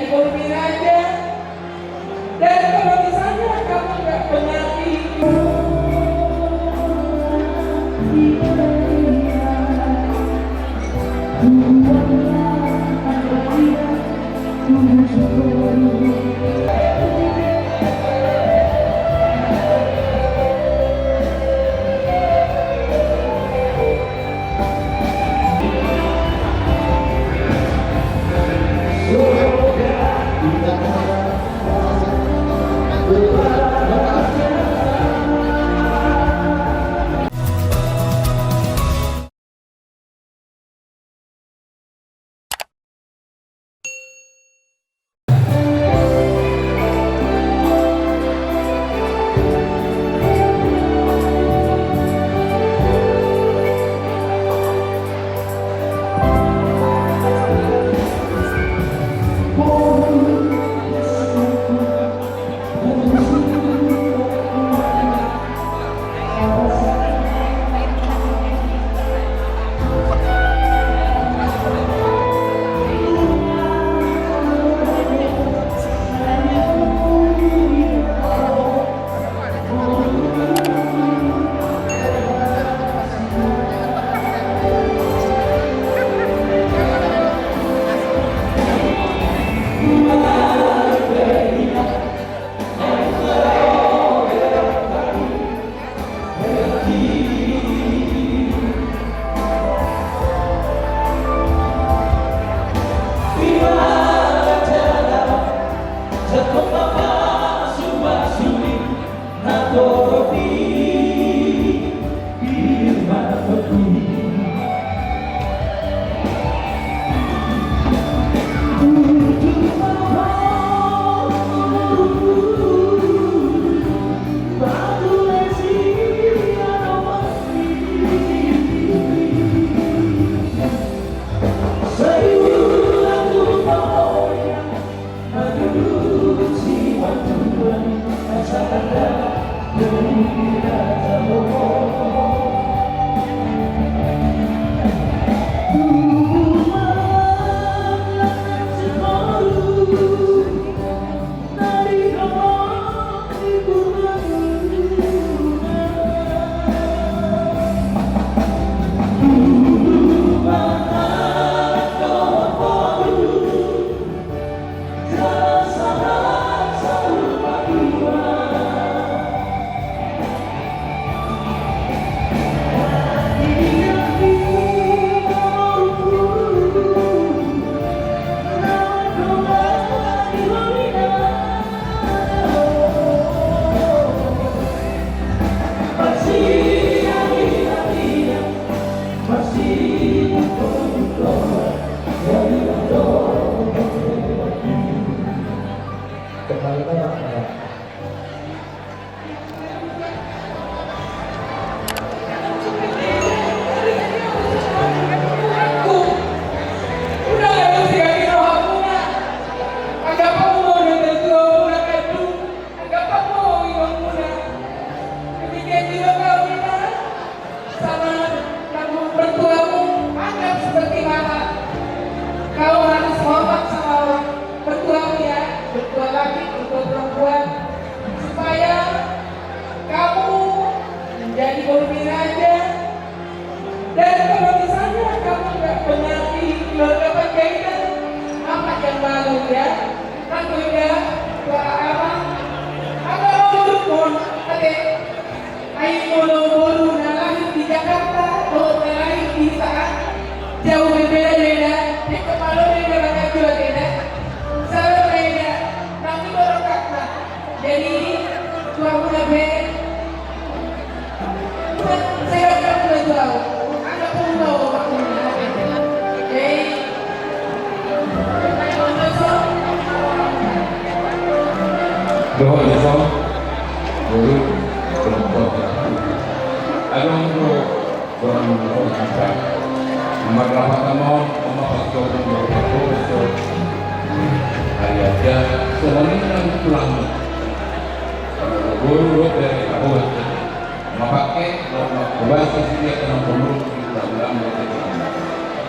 pemimpin aja. Dan kalau misalnya kamu nggak mengerti bahwa besok guru kelompok agung guru kelompok kita merahmatkan memakai kelompok hari aja sebenarnya pulang guru dari tahun memakai bahasa dia dengan pemulung kita bilang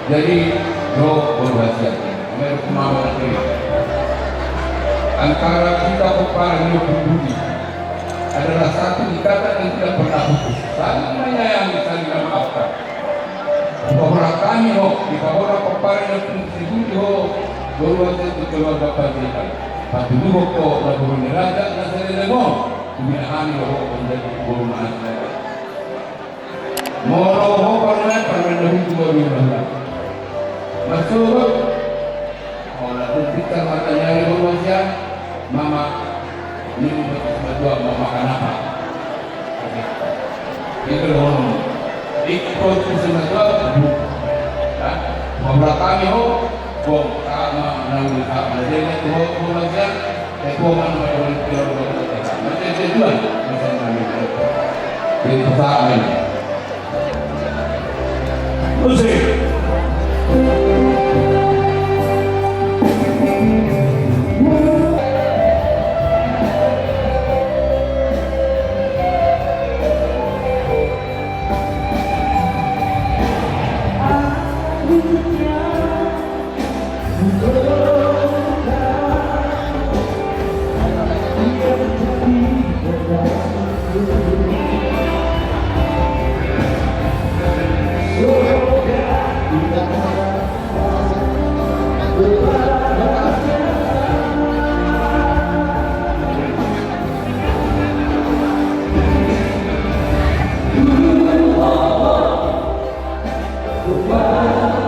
jadi do berwasiat mereka mau antara kita peperangan budi adalah satu ikatan yang tidak pernah putus, saling menyayangi, saling memaafkan. Bahwa kami di bawah peperangan budi baru itu keluarga kita. Tapi dulu kok lagu raja nasari lemo, kami menjadi guru mana. Moro pernah dahulu baru raja. Masuk, orang kita matanya ibu manusia, mama ini berdua mau makan apa? Itu loh, ikut semua itu, bahwa kami bom sama nabi sama jadi itu manusia, itu mana orang keluarga kita, macam itu juga, macam nabi itu sama ini. Musik. Wow.